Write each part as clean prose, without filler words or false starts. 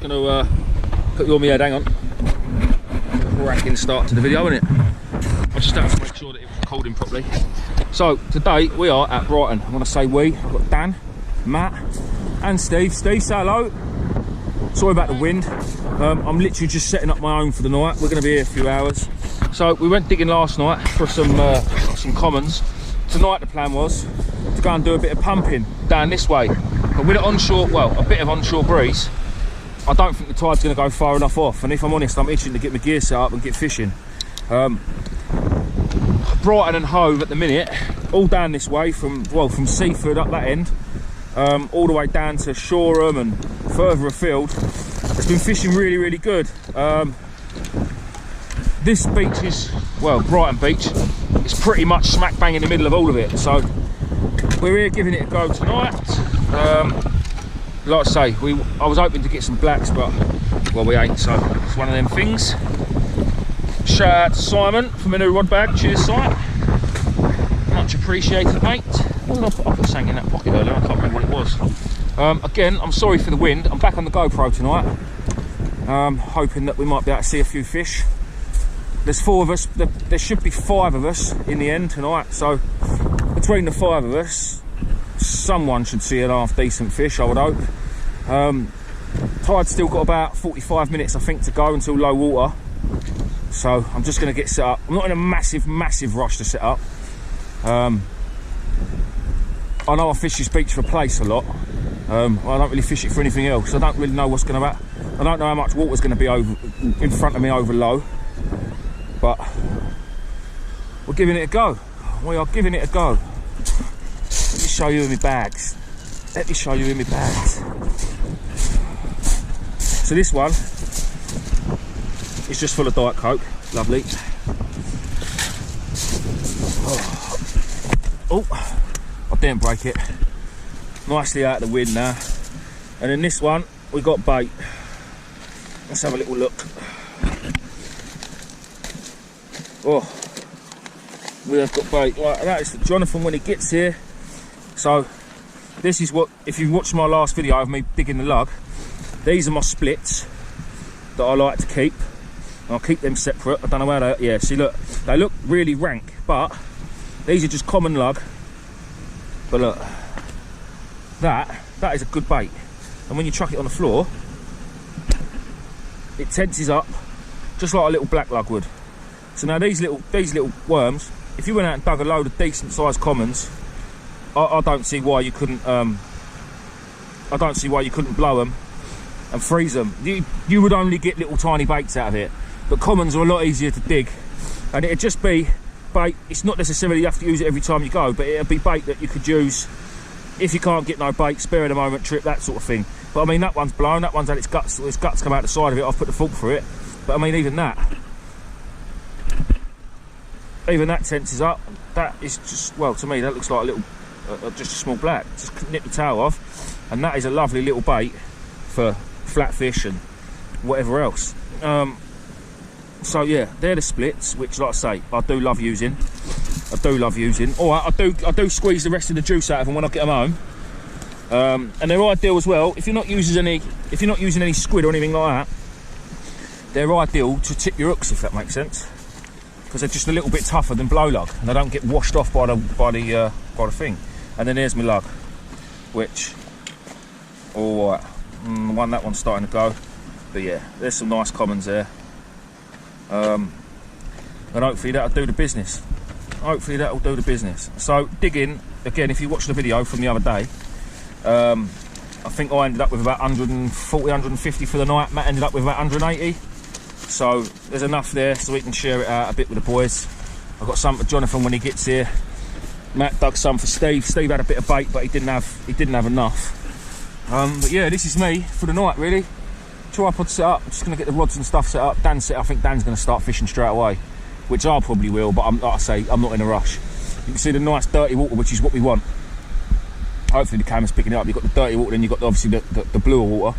going to put you on my head, hang on. Cracking start to the video, isn't it? I just have to make sure that it's recording properly. So, today we are at Brighton. I want to say we. I've got Dan, Matt, and Steve. Steve, say hello. Sorry about the wind. I'm literally just setting up my own for the night. We're going to be here a few hours. So, we went digging last night for some commons. Tonight the plan was to go and do a bit of pumping down this way. But with an onshore, well, a bit of onshore breeze, I don't think the tide's going to go far enough off. And if I'm honest, I'm itching to get my gear set up and get fishing. Brighton and Hove at the minute, all down this way from Seaford up that end, all the way down to Shoreham and further afield. It's been fishing really, really good. This beach is, well, Brighton Beach, it's pretty much smack bang in the middle of all of it. So we're here giving it a go tonight. Like I say, I was hoping to get some blacks, but well, we ain't, so it's one of them things. Shout out to Simon for my new rod bag. Cheers, Simon. Much appreciated, mate. What did I put something in that pocket earlier? I can't remember what it was. Again, I'm sorry for the wind. I'm back on the GoPro tonight. Hoping that we might be able to see a few fish. There's 4 of us. There should be 5 of us in the end tonight. So between the 5 of us, someone should see an half decent fish, I would hope. Tide's still got about 45 minutes, I think, to go until low water. So I'm just going to get set up. I'm not in a massive rush to set up. I know I fish this beach for place a lot. I don't really fish it for anything else. I don't really know what's going to happen. I don't know how much water's going to be over in front of me over low. But we're giving it a go. We are giving it a go. Let me show you in my bags. Let me show you in my bags. So this one is just full of Diet Coke. Lovely. Oh, I didn't break it. Nicely out of the wind now. And in this one, we got bait. Let's have a little look. Oh, we have got bait. Right, that is for Jonathan when he gets here. So, this is what, if you watched my last video of me digging the lug, these are my splits that I like to keep. I'll keep them separate. I don't know how they, yeah, see, look, they look really rank, but these are just common lug. But look, that is a good bait. And when you chuck it on the floor, it tenses up just like a little black lug would. So now these little worms, if you went out and dug a load of decent sized commons, I don't see why you couldn't. I don't see why you couldn't blow them and freeze them. You would only get little tiny baits out of it. But commons are a lot easier to dig, and it'd just be bait. It's not necessarily you have to use it every time you go, but it'd be bait that you could use if you can't get no bait, spare in a moment trip, that sort of thing. But I mean, that one's blown. That one's had its guts come out the side of it. I've put the fork through it. But I mean, even that tenses up. That is just, well, to me, that looks like a little, just a small black. Just nip the tail off, and that is a lovely little bait for flatfish and whatever else. So yeah, they're the splits, which, like I say, I do love using. I do love using. All right, I do squeeze the rest of the juice out of them when I get them home. And they're ideal as well if you're not using any squid or anything like that. They're ideal to tip your hooks, if that makes sense, because they're just a little bit tougher than blow lug, and they don't get washed off by the thing. And then there's my lug, which, all right, that one's starting to go. But yeah, there's some nice commons there. And hopefully that'll do the business. Hopefully that'll do the business. So digging, again, if you watched the video from the other day, I think I ended up with about 140, 150 for the night. Matt ended up with about 180. So there's enough there so we can share it out a bit with the boys. I've got some for Jonathan when he gets here. Matt dug some for Steve. Steve had a bit of bait, but he didn't have enough. But yeah, this is me for the night, really. Tripod set up. I'm just going to get the rods and stuff set up. Dan's set up. I think Dan's going to start fishing straight away, which I probably will, but like I say, I'm not in a rush. You can see the nice dirty water, which is what we want. Hopefully the camera's picking it up. You've got the dirty water, then you've got obviously the bluer water.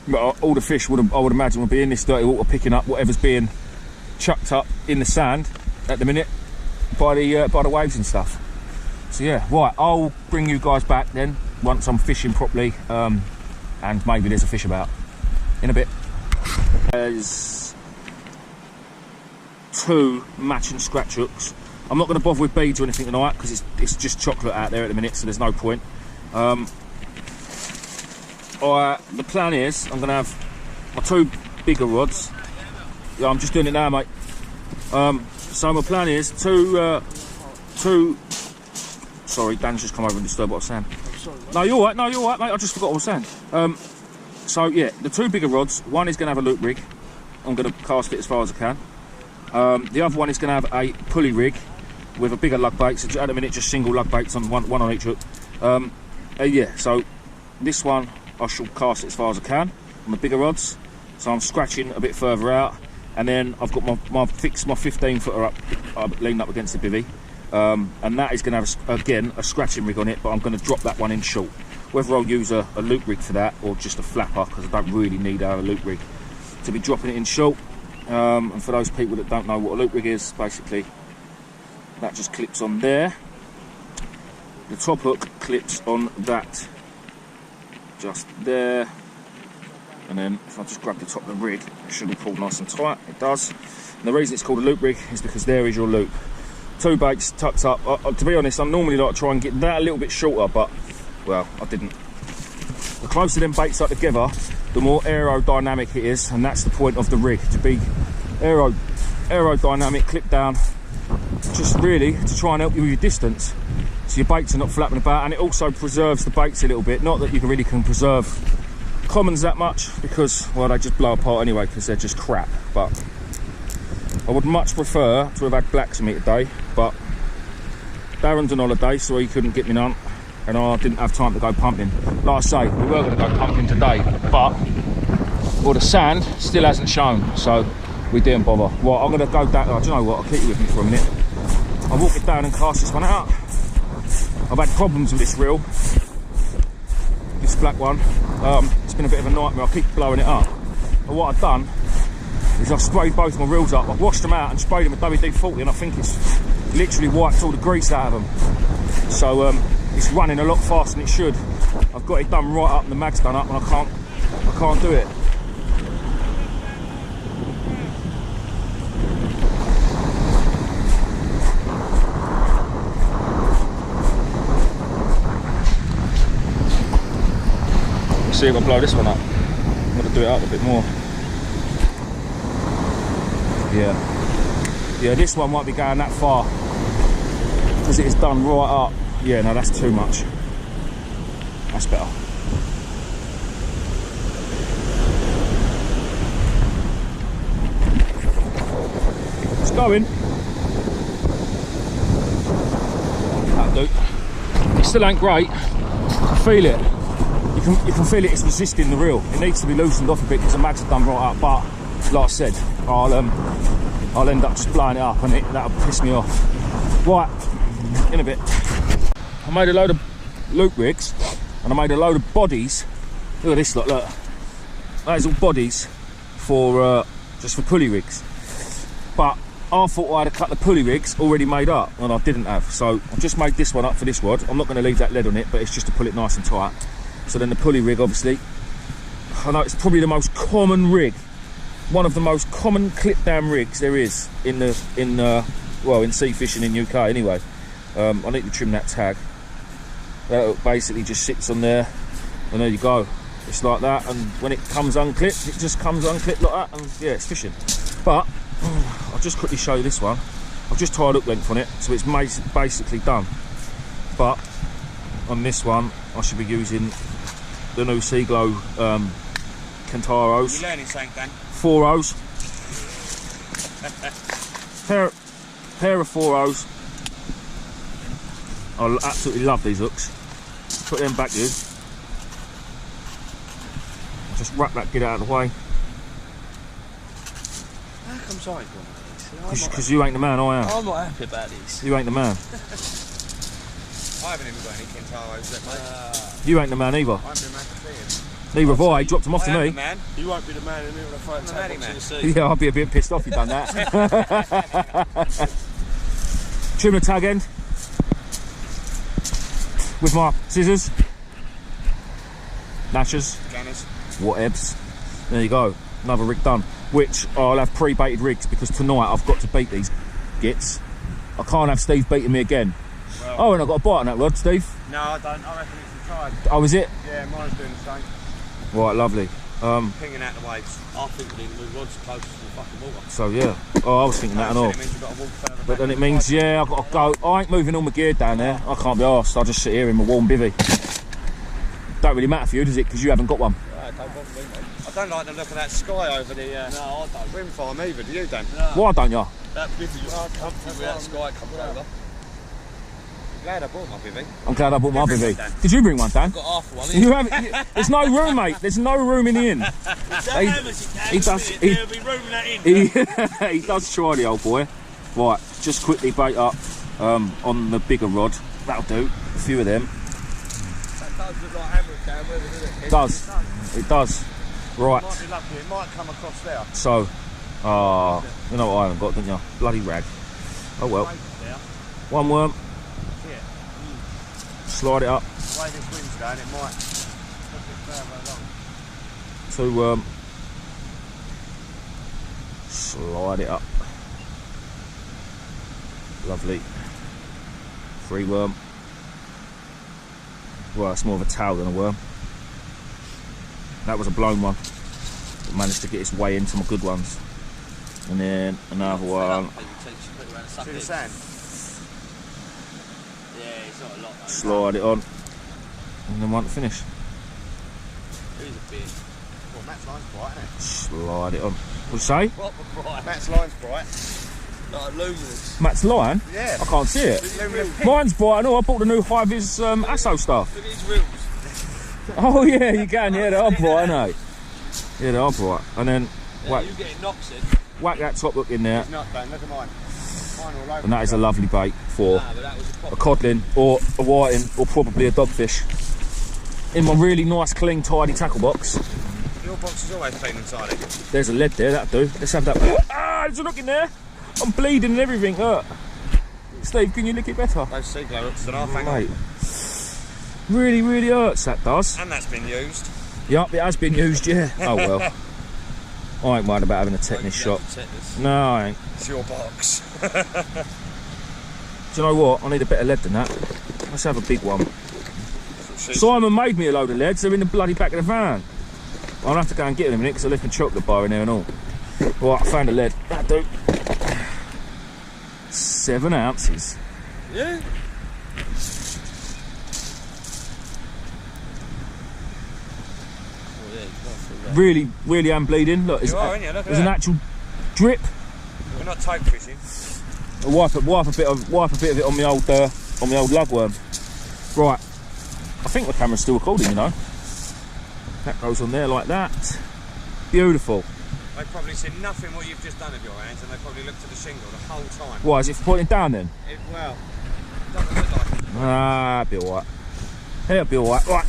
But all the fish I would imagine would be in this dirty water, picking up whatever's being chucked up in the sand at the minute by the waves and stuff. So yeah, right, I'll bring you guys back then once I'm fishing properly, and and maybe there's a fish about. In a bit. There's 2 matching scratch hooks. I'm not going to bother with beads or anything tonight because it's just chocolate out there at the minute, so there's no point. The plan is I'm going to have my 2 bigger rods. Yeah, I'm just doing it now, mate. So my plan is two. Sorry, Dan's just come over and disturbed what I was saying. No, you're all right. No, you're all right, mate. I just forgot what I was saying. So yeah, the 2 bigger rods. One is going to have a loop rig. I'm going to cast it as far as I can. The other one is going to have a pulley rig with a bigger lug bait. So at the minute, just single lug baits on one on each hook. Yeah. So this one I shall cast it as far as I can on the bigger rods. So I'm scratching a bit further out, and then I've got my 15 footer up, leaning up against the bivvy. And that is going to have again a scratching rig on it, but I'm going to drop that one in short. Whether I'll use a loop rig for that or just a flapper, because I don't really need a loop rig, to be dropping it in short. And for those people that don't know what a loop rig is, basically that just clips on there. The top hook clips on that, just there. And then if I just grab the top of the rig, it should be pulled nice and tight. It does. And the reason it's called a loop rig is because there is your loop. 2 baits tucked up. To be honest, I'm normally like try and get that a little bit shorter, but well, I didn't. The closer them baits up together, the more aerodynamic it is, and that's the point of the rig, to be aerodynamic, clip down, just really to try and help you with your distance, so your baits are not flapping about, and it also preserves the baits a little bit. Not that you really can preserve commons that much, because well, they just blow apart anyway because they're just crap. But I would much prefer to have had blacks with me today, but Darren's on holiday, so he couldn't get me none, and I didn't have time to go pumping. Like I say, we were going to go pumping today, but well, the sand still hasn't shown, so we didn't bother. Well, I'm going to go down. Oh, do you know what? I'll keep you with me for a minute. I'll walk it down and cast this one out. I've had problems with this reel, this black one. It's been a bit of a nightmare. I keep blowing it up. But what I've done is I've sprayed both my reels up. I've washed them out and sprayed them with WD-40, and I think it's literally wiped all the grease out of them. So it's running a lot faster than it should. I've got it done right up and the mag's done up, and I can't do it. Let's see if I blow this one up. I'm going to do it up a bit more. Yeah, this one won't be going that far because it is done right up. Yeah, no, that's too much. That's better. It's going. That'll do. It still ain't great. I feel it. You can feel it. It's resisting the reel. It needs to be loosened off a bit because the mags are done right up. But like I said, I'll end up just blowing it up, and that'll piss me off. Right, in a bit. I made a load of loop rigs, and I made a load of bodies. Look at this, look. That is all bodies for just for pulley rigs. But I thought I had a couple of pulley rigs already made up, and I didn't have. So I've just made this one up for this rod. I'm not going to leave that lead on it, but it's just to pull it nice and tight. So then the pulley rig, obviously, I know it's probably the most common rig. One of the most common clip down rigs there is in sea fishing in UK anyway. I need to trim that tag. That basically just sits on there, and there you go. It's like that, and when it comes unclipped, it just comes unclipped like that, and yeah, it's fishing. But I'll just quickly show you this one. I've just tied hook length on it, so it's basically done. But on this one, I should be using the new Seaglow Kentaros. You're learning something, Dan. 4.0s. pair of 4.0s. I absolutely love these hooks. Put them back, you. Just wrap that gid out of the way. How comes I got these? Because you ain't the man, I am. I'm not happy about these. You ain't the man. I haven't even got any Kentaros yet, mate. You ain't the man either. I haven't been mad to see him. Neither have I. He dropped them off to me. Man. You won't be the man in the front tag to the sea. Yeah, I'll be a bit pissed off you done that. Trim the tag end with my scissors. Gnashers. Scanners. Whatevs. There you go. Another rig done. Which I'll have pre-baited rigs because tonight I've got to beat these gits. I can't have Steve beating me again. Well, Oh, and I got a bite on that rod, Steve. no, I don't. I reckon it's a tide. Oh, is it? Yeah, mine's doing the same. Right, lovely. Pinging out the waves. I think we need to move on to closer to the fucking water. So yeah. Oh, I was thinking that and all. It means we've got to walk further But back. then it means, yeah, I've got to go. I ain't moving all my gear down there. I can't be arsed. I'll just sit here in my warm bivvy. Don't really matter for you, does it? Because you haven't got one. Don't bother me, mate. I don't like the look of that sky over the No, I don't. wind farm either, do you, Dan? No. Why don't you? That bivvy was comfy with that sky coming over. Glad I bought my bivvy. I'm glad I bought my You bring bivvy. one, Dan. Did you bring one, Dan? Got half one. You have, there's no room, mate. There's no room in the inn. He does. There'll be room in that in. He does try, the old boy. Right, just quickly bait up on the bigger rod. That'll do. A few of them. That does look like hammer down, doesn't it? It does. It does. Right. Might be lucky, it might come across there. So, you know what I haven't got, don't you? Bloody rag. Oh well. One worm. Yeah. Slide it up. The way this wind's going, it might push it further along. To slide it up. Lovely. Free worm. Well, it's more of a towel than a worm. That was a blown one. It managed to get its way into my good ones. And then another one. See the sand? Yeah, it's not a lot though. Slide it on. And then one to finish. It is a bit. Well, Matt's line's bright, isn't it? Slide it on. What'd you say? Proper bright. Matt's line's bright. Like luminous. Matt's line? Yeah. I can't see it. Luminous. Mine's bright and all. I bought the new High-Vis ASSO stuff. Look at his wheels. Oh yeah, you can. Yeah, they are bright, aren't they? Yeah, they are bright. And then Yeah, you getting knocks in. whack that top hook in there. It's not, Dan. Look at mine. Mine all over. And that is a lovely bait for Nah, but that was a a proper. codlin or a whiting or probably a dogfish. In my really nice, clean, tidy tackle box, Your box is always clean and tidy. there's a lead there, that'll do. Let's have that. Ah, there's a hook in there. I'm bleeding and everything. Look. Steve, can you lick it better? Those sea glow hooks and half hang on. Mate. Really, really hurts, that does. And that's been used. Yup, it has been used, yeah. Oh well. I ain't worried about having a tetanus shot. No, I ain't. It's your box. Do you know what? I need a bit of lead than that. Let's have a big one. Simon made me a load of leads. They're in the bloody back of the van. I'll have to go and get them in a minute because I left my chocolate bar in there and all. Right, I found a lead. That'll do. 7 ounces. Yeah. Oh, yeah, it's gone through that. Really, really am bleeding. Look, You are, aren't you? Look at there's an that. actual drip. We're not toke fishing. I'll wipe a bit of it on my old lugworm. Right. I think the camera's still recording, you know. That goes on there like that. Beautiful. They've probably seen nothing what you've just done with your hands, and they probably looked at the shingle the whole time. Why, is it pointing down then? Well, it doesn't look like it. Ah, it'll be alright. It'll be alright. Right.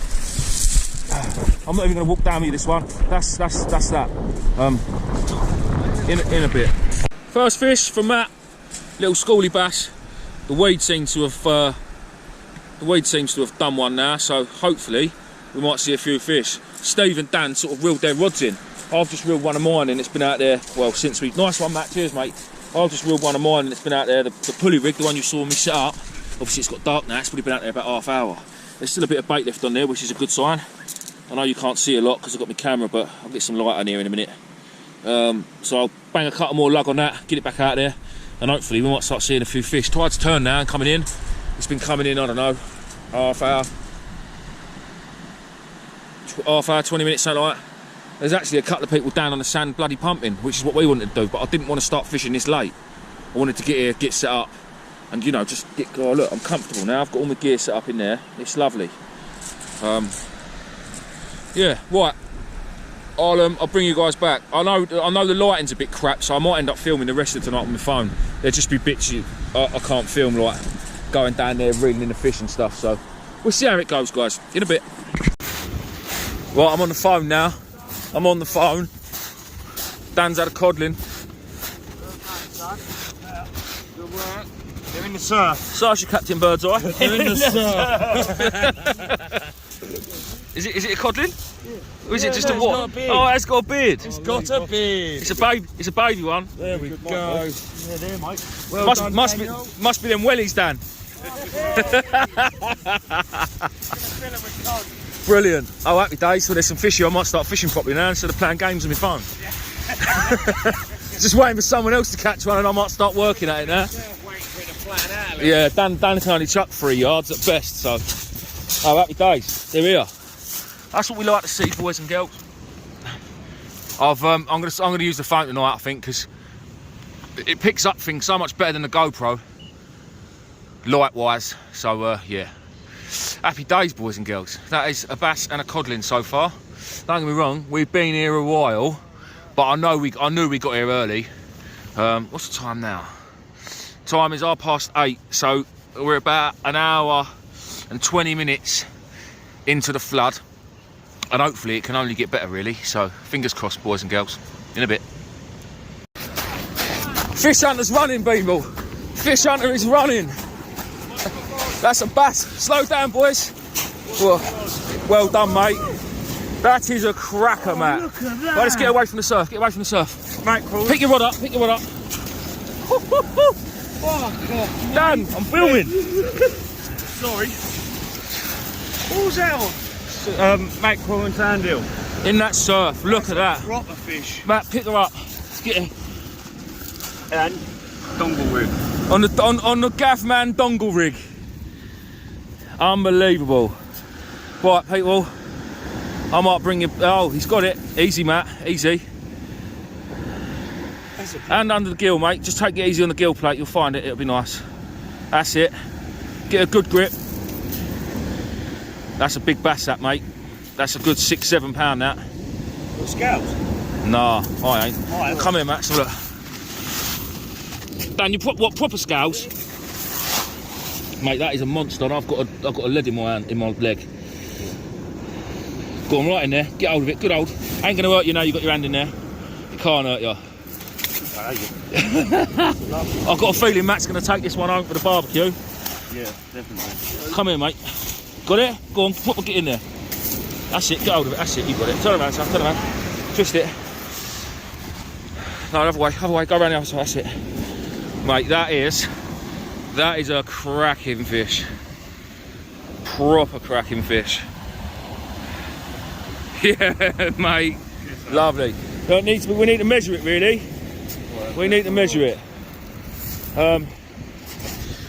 I'm not even going to walk down with you this one. That's that. In a bit. First fish from Matt. Little schoolie bass. The weed seems to have done one now, so hopefully we might see a few fish. Steve and Dan sort of reeled their rods in. I've just reeled one of mine and it's been out there, well, since we... Nice one, Matt, cheers, mate. I've just reeled one of mine and it's been out there, the pulley rig, the one you saw me set up. Obviously it's got dark now, it's probably been out there about half hour. There's still a bit of bait left on there, which is a good sign. I know you can't see a lot because I've got my camera, but I'll get some light on here in a minute. So I'll bang a couple more lug on that, get it back out there, and hopefully we might start seeing a few fish. Tide's turned now and coming in. It's been coming in, I don't know, half hour, 20 minutes, something like that. There's actually a couple of people down on the sand bloody pumping, which is what we wanted to do, but I didn't want to start fishing this late. I wanted to get here, get set up, and you know, just get, oh look, I'm comfortable now, I've got all my gear set up in there, it's lovely. Yeah, right, I'll bring you guys back. I know the lighting's a bit crap, so I might end up filming the rest of the night on my phone. There'll just be bits I can't film, like going down there, reeling in the fish and stuff, so we'll see how it goes, guys, in a bit. Right, I'm on the phone now. I'm on the phone. Dan's had a codlin. Good work. They're in the surf. Sarsha Captain Birdseye. They're in the surf. Is it a codlin? Yeah. Or is it just a no, what? it's got a beard. Oh, it's got a beard. It's got a beard. It's a baby one. There we go. Yeah, there, mate. Well done, Must be them wellies, Dan. Brilliant. Oh, happy days. So there's some fish here. I might start fishing properly now instead of playing games on my phone. Just waiting for someone else to catch one and I might start working at it now. Yeah, Dan can only chuck 3 yards at best, so. Oh, happy days. They're here. That's what we like to see, boys and girls. I'm gonna use the phone tonight, I think, because it picks up things so much better than the GoPro, light-wise. So yeah, happy days, boys and girls. That is a bass and a codlin so far. Don't get me wrong, we've been here a while, but I knew we got here early. What's the time now? Time is 8:30, so we're about an hour and 20 minutes into the flood. And hopefully it can only get better, really. So fingers crossed, boys and girls. In a bit. Fish hunter's running, people. Fish hunter is running. That's a bass. Slow down, boys. Well done, mate. That is a cracker, Matt. Look at that. Right, let's get away from the surf. Get away from the surf. Mackerel. Pick your rod up. Pick your rod up. Dan, I'm filming. Sorry. What was that on? Mackerel and sandhill. In that surf. Look at that. Proper fish. Matt, pick her up. Let's get her. And donglewood. On the Gavman dongle rig. Unbelievable. Right, people. I might bring you. Oh, he's got it. Easy, Matt. Easy. And under the gill, mate. Just take it easy on the gill plate. You'll find it. It'll be nice. That's it. Get a good grip. That's a big bass, that, mate. That's a good 6-7 pound, that. What, scales? Nah, I ain't. Oh, Come here, Max. Look. Dan, you what proper scales? Mate, that is a monster. And I've got a lead in my hand, in my leg. Go on, right in there. Get hold of it. Good hold. Ain't gonna hurt you now. You got your hand in there. It can't hurt you. I've got a feeling Matt's gonna take this one home for the barbecue. Yeah, definitely. Come here, mate. Got it? Go on, get in there. That's it. Get hold of it. That's it. You got it. Turn around, son. Turn around. Twist it. No, other way. Other way. Go around the other side. That's it. Mate, that is a cracking fish. Proper cracking fish. Yeah, mate. Lovely. We need to measure it, really. We need to measure it.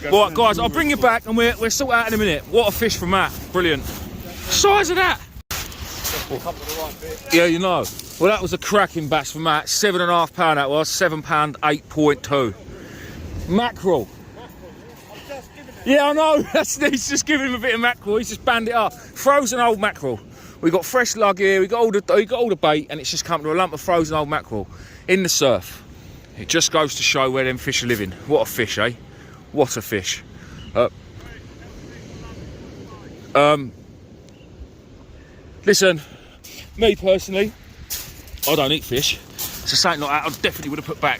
Right, guys, I'll bring you back and we'll sort out in a minute. What a fish from Matt. Brilliant. Size of that. Yeah, you know. Well, that was a cracking bass from Matt. 7.5 pound that was. 7 pound 8.2. Mackerel. Yeah, I know. He's just giving him a bit of mackerel. He's just banned it up. Frozen old mackerel. We got fresh lug here. We got all the bait, and it's just come to a lump of frozen old mackerel in the surf. It just goes to show where them fish are living. What a fish, eh? What a fish. Listen, me personally, I don't eat fish. So something like that, I definitely would have put back.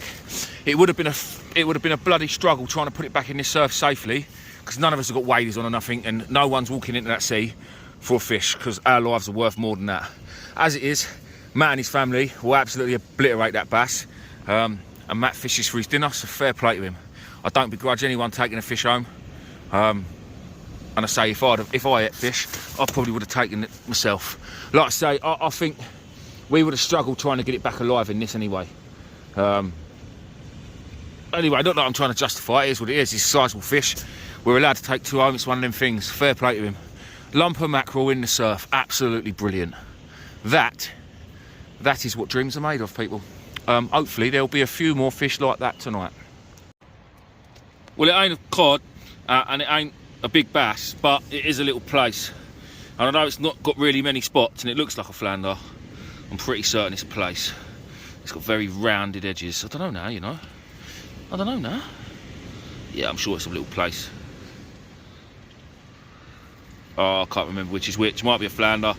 It would have been a bloody struggle trying to put it back in this surf safely, because none of us have got waders on or nothing, and no one's walking into that sea for a fish, because our lives are worth more than that. As it is, Matt and his family will absolutely obliterate that bass, and Matt fishes for his dinner, so fair play to him. I don't begrudge anyone taking a fish home, and I say if I ate fish, I probably would have taken it myself. Like I say, I think we would have struggled trying to get it back alive in this anyway. Anyway, not that I'm trying to justify it. It is what it is. It's a sizable fish. We're allowed to take 2 home. It's one of them things. Fair play to him. Lump of mackerel in the surf. Absolutely brilliant. That is what dreams are made of, people. Hopefully there'll be a few more fish like that tonight. Well, it ain't a cod and it ain't a big bass, but it is a little place. And I know it's not got really many spots and it looks like a flounder. I'm pretty certain it's a place. It's got very rounded edges. I don't know now, you know. I don't know now. Yeah, I'm sure it's a little place. Oh, I can't remember which is which. Might be a flounder.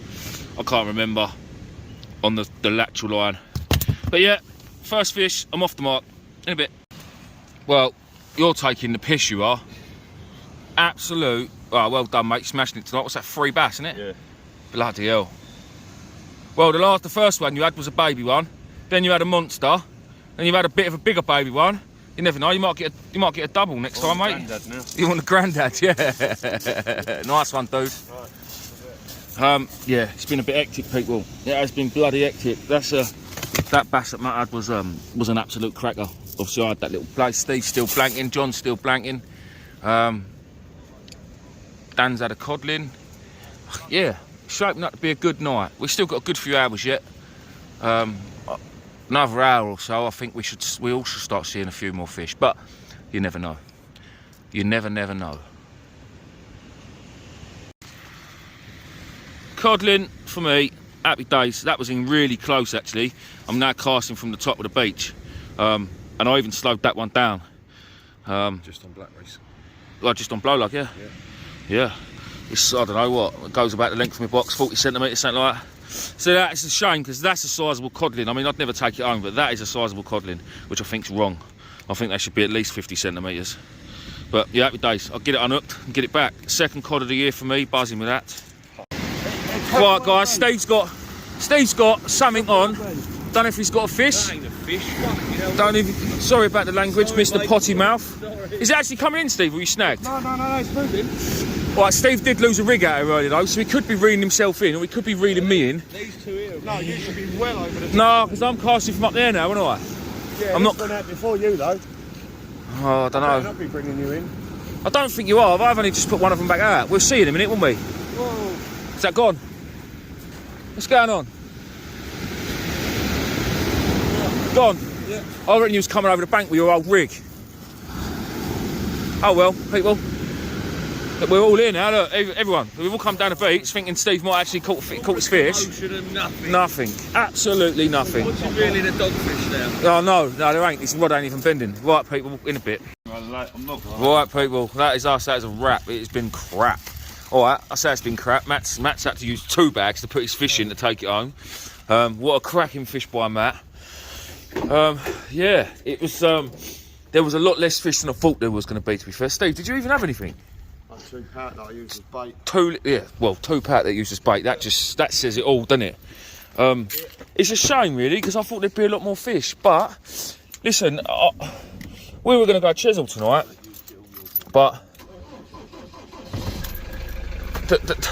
I can't remember on the lateral line. But yeah, first fish, I'm off the mark. In a bit. Well, you're taking the piss, you are. Absolute. Oh, well done, mate. Smashing it tonight. What's that, 3 bass, isn't it? Yeah. Bloody hell. Well, the first one you had was a baby one. Then you had a monster. Then you had a bit of a bigger baby one. You never know. You might get a double next time, mate. Now. You want a granddad? Yeah. Nice one, dude. Right. Yeah, it's been a bit hectic, people. It has been bloody hectic. That bass that Matt had was an absolute cracker. Obviously, I had that little place. Steve's still blanking. John's still blanking. Dan's had a codlin. Yeah, shaping up to be a good night. We've still got a good few hours yet. Another hour or so, I think we all should start seeing a few more fish. But you never know. You never know. Codlin for me, happy days. That was in really close actually. I'm now casting from the top of the beach, and I even slowed that one down. Just on black race. Well, just on blow lug, yeah. Yeah. It's, I don't know what, it goes about the length of my box, 40 centimetres, something like that. So that's a shame, because that's a sizable codlin. I mean, I'd never take it home, but that is a sizable codlin, which I think's wrong. I think they should be at least 50 centimetres. But yeah, happy days. I'll get it unhooked and get it back. Second cod of the year for me, buzzing with that. Right, guys, Steve's got something on. Don't know if he's got a fish. That ain't a fish. Fuck, you know, Don't even. Sorry about the language, Sorry, Mr. mate. Potty Mouth. Sorry. Is it actually coming in, Steve? Or you snagged? No, it's moving. Right, Steve did lose a rig out of earlier though, so he could be reeling himself in, or he could be reeling me in. These two here. No, you should be well over the top. No, because I'm casting from up there now, aren't I? Yeah, I'm this not- one out before you though. Oh, I don't I'll know. not be bringing you in. I don't think you are. I've only just put one of them back out. We'll see in a minute, won't we? Whoa. Is that gone? What's going on? Gone? Yeah. I reckon you was coming over the bank with your old rig. Oh well, people. Look, we're all here now, look, everyone. We've all come down the beach thinking Steve might actually caught his fish. Ocean and nothing. Nothing. Absolutely nothing. What's you reeling a dogfish now? Oh no, there ain't. This rod ain't even bending. Right, people, in a bit. I'm not gonna Right, people, that is us. That is a wrap. It has been crap. All right, I say it's been crap. Matt's had to use 2 bags to put his fish in to take it home. What a cracking fish by Matt. Yeah, it was. There was a lot less fish than I thought there was going to be. To be fair, Steve, did you even have anything? 2 pout that I use as bait. 2 pack that used as bait. That says it all, doesn't it? It's a shame, really, because I thought there'd be a lot more fish. But listen, we were going to go Chesil tonight, but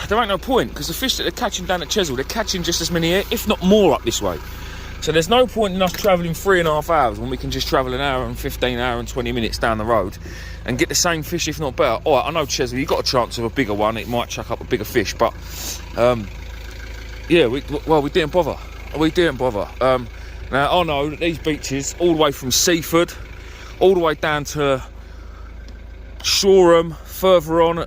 there ain't no point, because the fish that they're catching down at Chesil, they're catching just as many, if not more, up this way. So there's no point in us travelling 3.5 hours when we can just travel an hour and 15, hour and 20 minutes down the road and get the same fish, if not better. All right, I know Chesil, you've got a chance of a bigger one. It might chuck up a bigger fish, but yeah, we didn't bother. We didn't bother. Now I know that these beaches, all the way from Seaford, all the way down to Shoreham, further on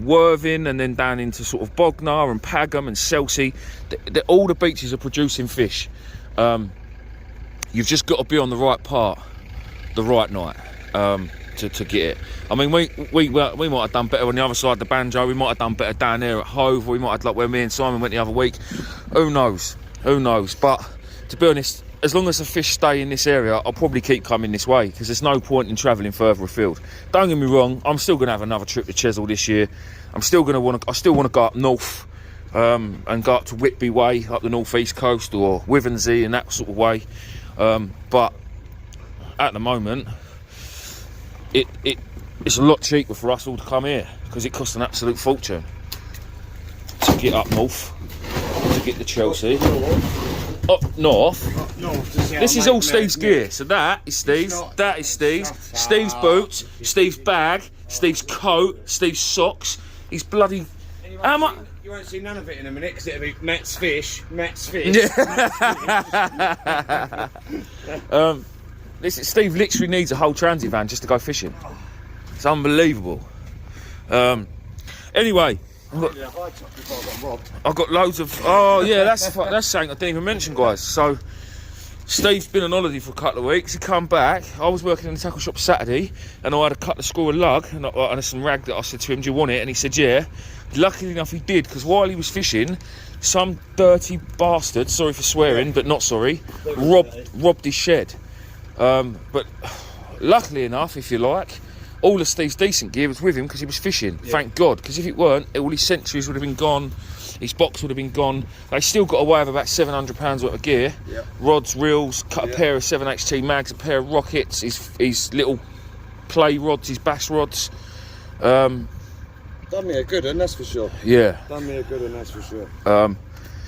Worthing, and then down into sort of Bognor and Pagham and Selsey, all the beaches are producing fish. You've just got to be on the right part, the right night, to get it. I mean, we might have done better on the other side of the Banjo. We might have done better down there at Hove. We might have, like where me and Simon went the other week. Who knows? But to be honest, as long as the fish stay in this area, I'll probably keep coming this way, because there's no point in travelling further afield. Don't get me wrong, I'm still going to have another trip to Chesil this year. I still want to go up north and go up to Whitby way, up the north-east coast, or Wivensey and that sort of way. But at the moment, it's a lot cheaper for us all to come here, because it costs an absolute fortune to get up north, to get to Chelsea. Up north. This is all Steve's gear. So that is Steve's. That is Steve's. Steve's boots. Steve's bag. Steve's coat. Steve's socks. He's bloody. How much? You won't see none of it in a minute, because it'll be Matt's fish. Listen, Steve literally needs a whole transit van just to go fishing. It's unbelievable. Anyway. I've got loads of. Oh yeah, that's something I didn't even mention, guys. So Steve's been on holiday for a couple of weeks. He come back. I was working in the tackle shop Saturday, and I had a cut of score and lug and some rag that I said to him, "Do you want it?" And he said, "Yeah." Luckily enough, he did, because while he was fishing, some dirty bastard, sorry for swearing, but not sorry, robbed his shed. But luckily enough, if you like, all of Steve's decent gear was with him because he was fishing. Yeah. Thank God, because if it weren't, all his centuries would have been gone. His box would have been gone. They still got away with about £700 worth of gear. Yep. Rods, reels, cut a pair of 7HT mags, a pair of rockets, his little play rods, his bass rods. Done me a good one, that's for sure. Yeah. Done me a good one, that's for sure.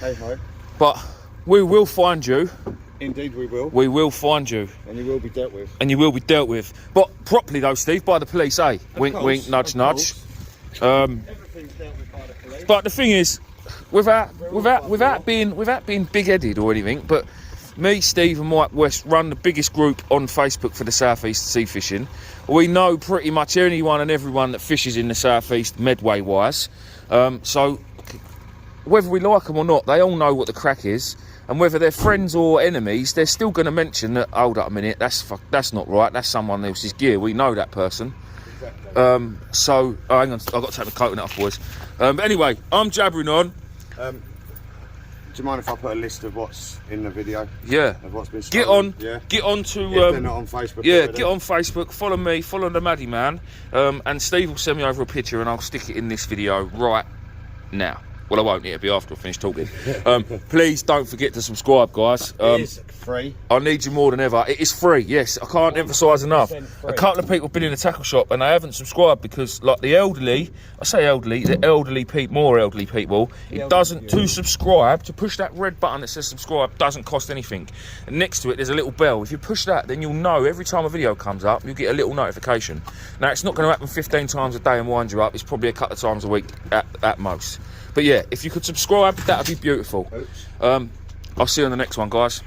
Hey ho. But we will find you. Indeed we will. We will find you. And you will be dealt with. And you will be dealt with. But properly though, Steve, by the police, eh? Wink, wink, nudge, nudge. Everything's dealt with by the police. But the thing is, without being big-headed or anything, but me, Steve and Mike West run the biggest group on Facebook for the South East sea fishing. We know pretty much anyone and everyone that fishes in the South East Medway-wise. So whether we like them or not, they all know what the crack is. And whether they're friends or enemies, they're still going to mention that, hold up a minute, that's not right, that's someone else's gear. We know that person. Exactly. So, hang on, I've got to take my coat off, boys. But anyway, I'm jabbering on. Do you mind if I put a list of what's in the video? Yeah. Of what's been get stolen? on. Yeah. Get on to. If they're not on Facebook. Yeah. Get on Facebook. Follow me. Follow the Maddie Man. And Steve will send me over a picture, and I'll stick it in this video right now. Well, I won't. It'll be after I finish talking. Please don't forget to subscribe, guys. It is free. I need you more than ever. It is free. Yes, I can't emphasise enough. Free. A couple of people have been in the tackle shop and they haven't subscribed because, like the elderly, I say elderly, the elderly people, more elderly people, it doesn't to subscribe. To push that red button that says subscribe doesn't cost anything. And next to it, there's a little bell. If you push that, then you'll know every time a video comes up, you'll get a little notification. Now, it's not going to happen 15 times a day and wind you up. It's probably a couple of times a week at most. But yeah, if you could subscribe, that would be beautiful. I'll see you on the next one, guys.